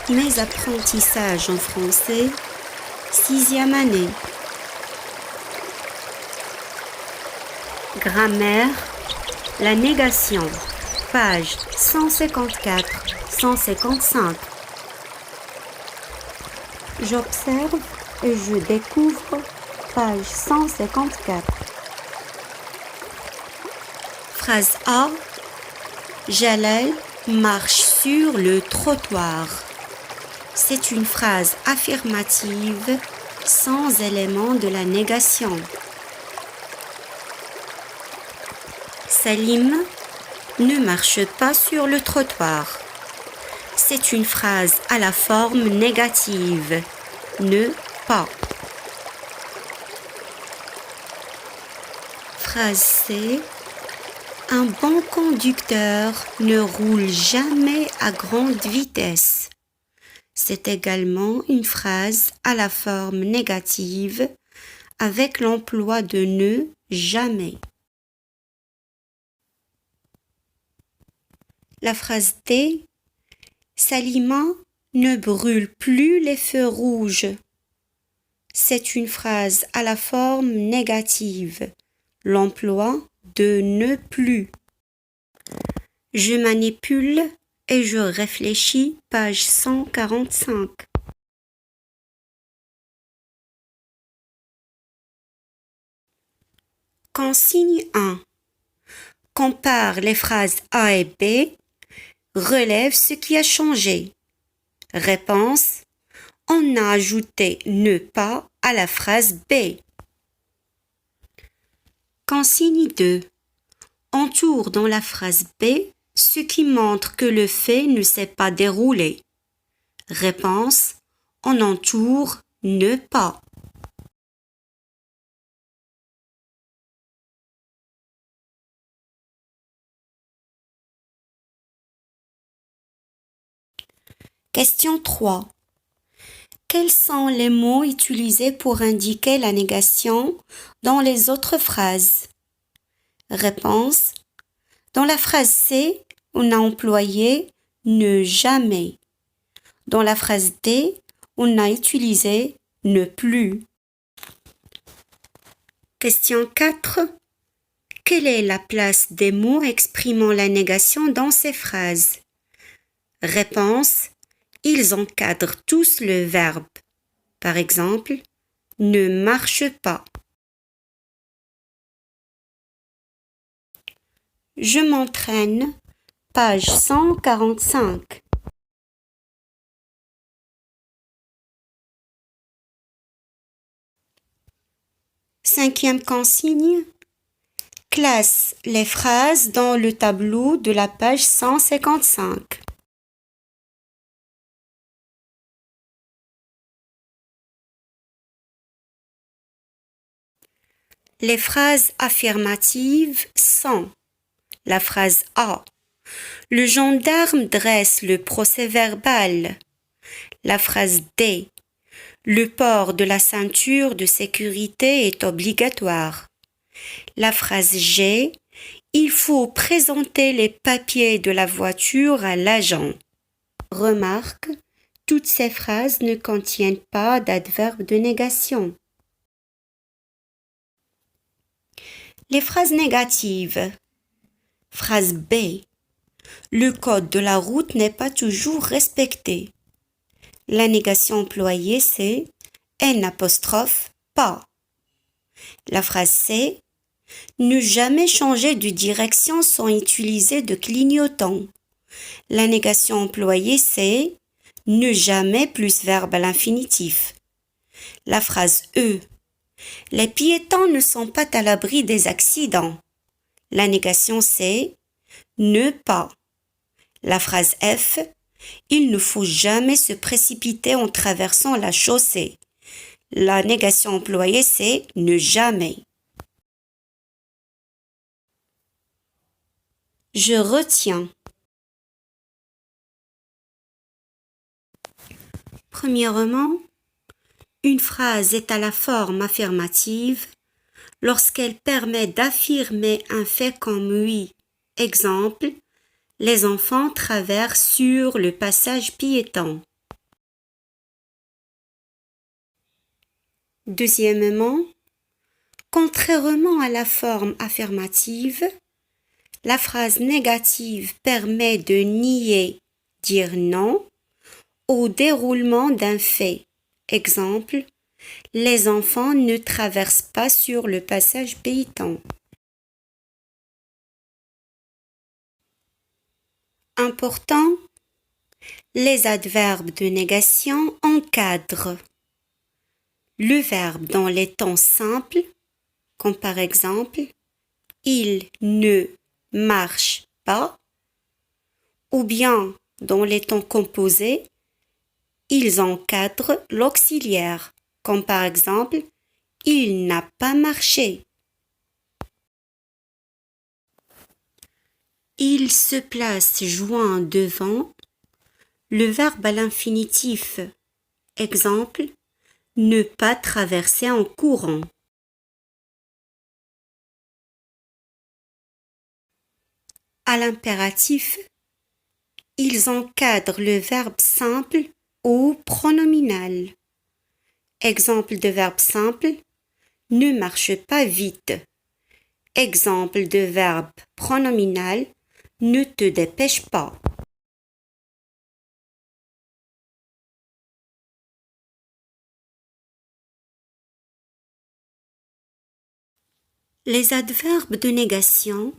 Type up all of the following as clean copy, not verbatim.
Mes apprentissages en français, 6e année. Grammaire, la négation, page 154-155. J'observe et je découvre, page 154. Phrase A. Jalal marche sur le trottoir. C'est une phrase affirmative sans élément de la négation. Salim ne marche pas sur le trottoir. C'est une phrase à la forme négative. Ne pas. Phrase C. Un bon conducteur ne roule jamais à grande vitesse. C'est également une phrase à la forme négative avec l'emploi de ne jamais. La phrase D. Salima ne brûle plus les feux rouges. C'est une phrase à la forme négative. L'emploi de ne plus. Je manipule et je réfléchis, page 145. Consigne 1. Compare les phrases A et B. Relève ce qui a changé. Réponse. On a ajouté ne pas à la phrase B. Consigne 2. Entoure dans la phrase B ce qui montre que le fait ne s'est pas déroulé. Réponse. On entoure ne pas. Question 3. Quels sont les mots utilisés pour indiquer la négation dans les autres phrases? Réponse. Dans la phrase C, on a employé ne jamais. Dans la phrase D, on a utilisé ne plus. Question 4. Quelle est la place des mots exprimant la négation dans ces phrases? Réponse. Ils encadrent tous le verbe. Par exemple, ne marche pas. Je m'entraîne, page 145. Cinquième consigne. Classe les phrases dans le tableau de la page 155. Les phrases affirmatives sont la phrase A. Le gendarme dresse le procès-verbal. La phrase D. Le port de la ceinture de sécurité est obligatoire. La phrase G. Il faut présenter les papiers de la voiture à l'agent. Remarque, toutes ces phrases ne contiennent pas d'adverbe de négation. Les phrases négatives. Phrase B. Le code de la route n'est pas toujours respecté. La négation employée, c'est N', La phrase C. Ne jamais changer de direction sans utiliser de clignotant. La négation employée, c'est ne jamais plus verbe à l'infinitif. La phrase E. Les piétons ne sont pas à l'abri des accidents. La négation, c'est ne pas. La phrase F. Il ne faut jamais se précipiter en traversant la chaussée. La négation employée, c'est ne jamais. Je retiens. Premièrement, une phrase est à la forme affirmative lorsqu'elle permet d'affirmer un fait comme oui. Exemple, les enfants traversent sur le passage piéton. Deuxièmement, contrairement à la forme affirmative, la phrase négative permet de nier, dire non, au déroulement d'un fait. Exemple, les enfants ne traversent pas sur le passage piéton. Important, les adverbes de négation encadrent le verbe dans les temps simples, comme par exemple il ne marche pas, ou bien dans les temps composés, ils encadrent l'auxiliaire, comme par exemple il n'a pas marché. Il se place joint devant le verbe à l'infinitif. Exemple, ne pas traverser en courant. À l'impératif, ils encadrent le verbe simple ou pronominal. Exemple de verbe simple, ne marche pas vite. Exemple de verbe pronominal, ne te dépêche pas. Les adverbes de négation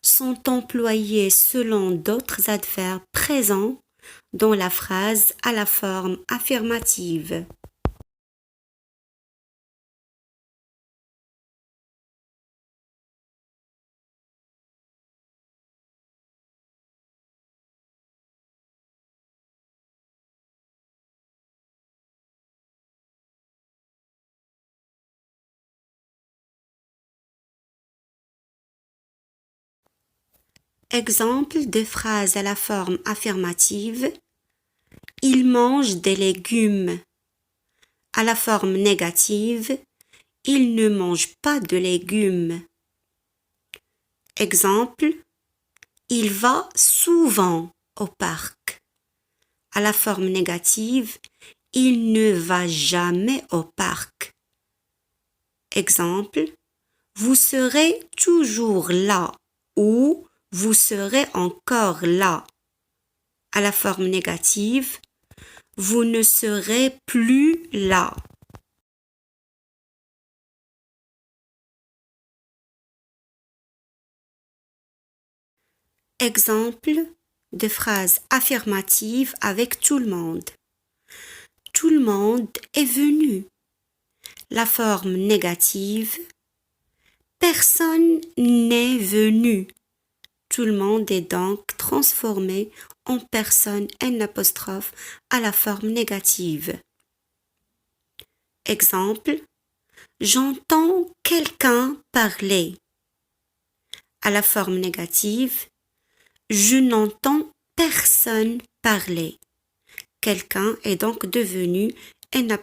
sont employés selon d'autres adverbes présents dans la phrase à la forme affirmative. Exemple de phrase à la forme affirmative. Il mange des légumes. À la forme négative, il ne mange pas de légumes. Exemple, il va souvent au parc. À la forme négative, il ne va jamais au parc. Exemple, vous serez toujours là ou vous serez encore là. À la forme négative, vous ne serez plus là. Exemple de phrase affirmative avec tout le monde. Tout le monde est venu. La forme négative. Personne n'est venu. Tout le monde est donc transformé en personne N' à la forme négative. Exemple, j'entends quelqu'un parler. À la forme négative, je n'entends personne parler. Quelqu'un est donc devenu N'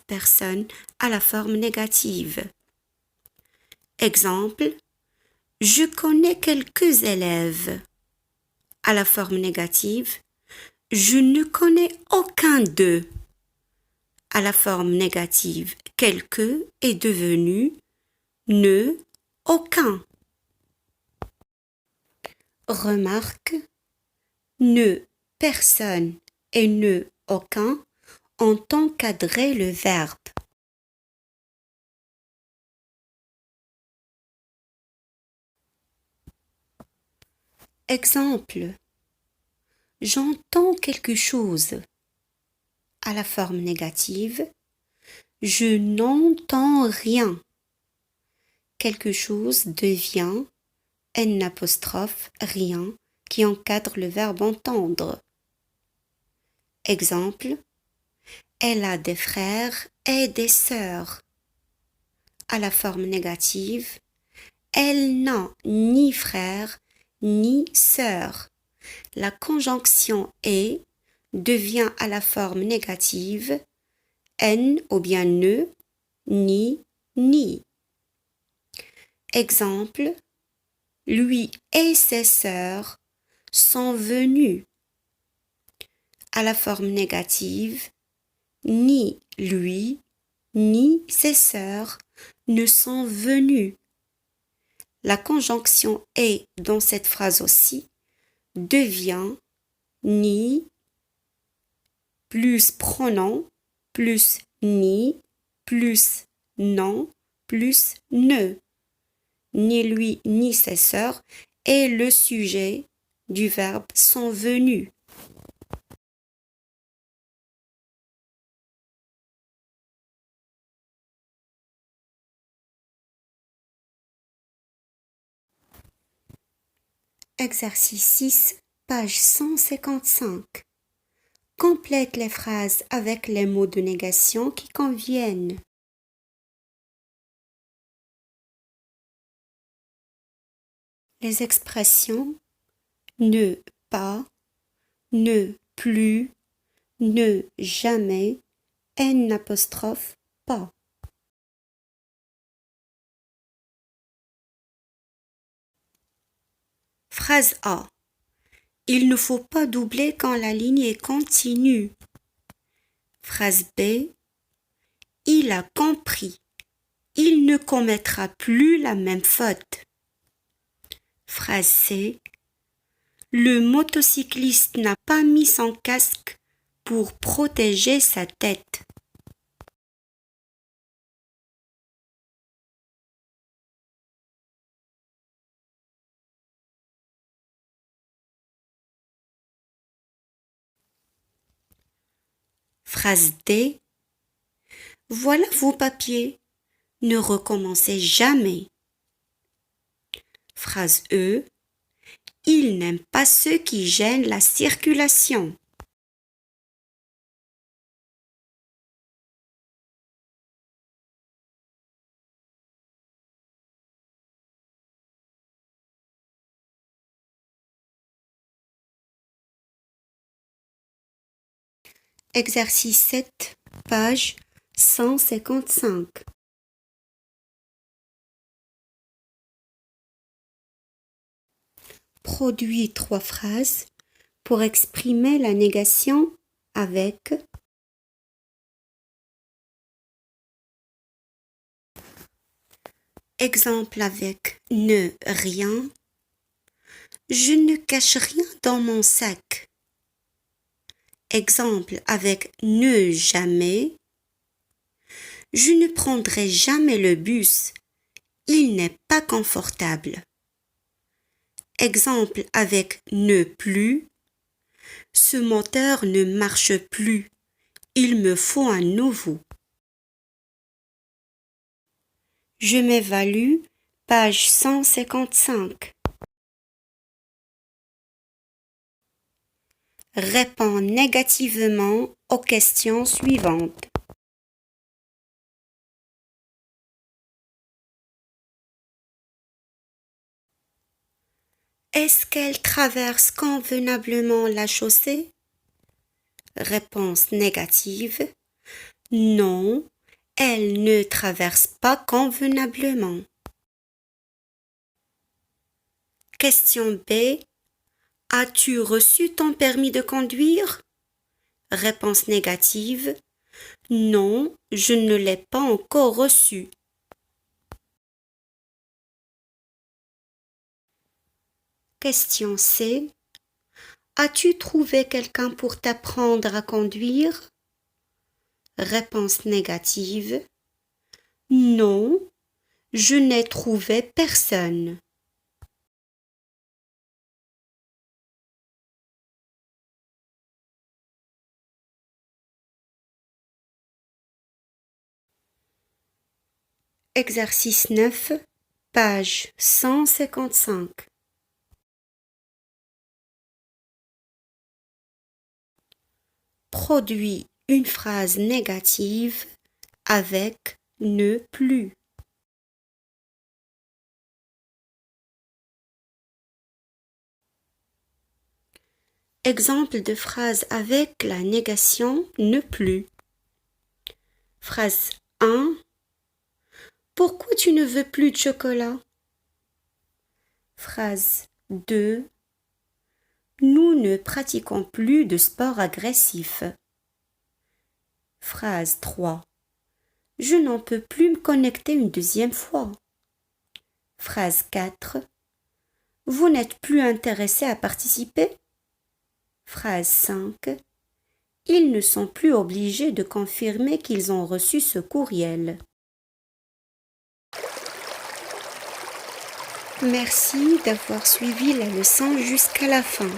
personne à la forme négative. Exemple, je connais quelques élèves. À la forme négative, je ne connais aucun d'eux. À la forme négative, quelques est devenu ne, aucun. Remarque, ne, personne et ne, aucun ont encadré le verbe. Exemple, j'entends quelque chose. À la forme négative, je n'entends rien. Quelque chose devient N' rien qui encadre le verbe entendre. Exemple, elle a des frères et des sœurs. À la forme négative, elle n'a ni frère ni sœur. La conjonction est devient à la forme négative N ou bien ne, ni, ni. Exemple, lui et ses sœurs sont venus. À la forme négative, ni lui, ni ses sœurs ne sont venues. La conjonction est dans cette phrase aussi devient ni plus pronom plus ni plus non plus ne. Ni lui ni ses sœurs et le sujet du verbe sont venus. Exercice 6, page 155. Complète les phrases avec les mots de négation qui conviennent. Les expressions ne pas, ne plus, ne jamais, n apostrophe pas. Phrase A. Il ne faut pas doubler quand la ligne est continue. Phrase B. Il a compris. Il ne commettra plus la même faute. Phrase C. Le motocycliste n'a pas mis son casque pour protéger sa tête. Phrase D. Voilà vos papiers. Ne recommencez jamais. Phrase E. Il n'aime pas ceux qui gênent la circulation. Exercice 7, page 155. Produis 3 phrases pour exprimer la négation avec exemple avec ne rien. Je ne cache rien dans mon sac. Exemple avec ne jamais. Je ne prendrai jamais le bus. Il n'est pas confortable. Exemple avec ne plus. Ce moteur ne marche plus. Il me faut un nouveau. Je m'évalue, page 155. Réponds négativement aux questions suivantes. Est-ce qu'elle traverse convenablement la chaussée? Réponse négative. Non, elle ne traverse pas convenablement. Question B. As-tu reçu ton permis de conduire? Réponse négative. Non, je ne l'ai pas encore reçu. Question C. As-tu trouvé quelqu'un pour t'apprendre à conduire? Réponse négative. Non, je n'ai trouvé personne. Exercice 9, page 155. Produis une phrase négative avec ne plus. Exemple de phrase avec la négation ne plus. Phrase 1. Pourquoi tu ne veux plus de chocolat? Phrase 2. Nous ne pratiquons plus de sport agressif. Phrase 3. Je n'en peux plus me connecter une deuxième fois. Phrase 4. Vous n'êtes plus intéressé à participer? Phrase 5. Ils ne sont plus obligés de confirmer qu'ils ont reçu ce courriel. Merci d'avoir suivi la leçon jusqu'à la fin.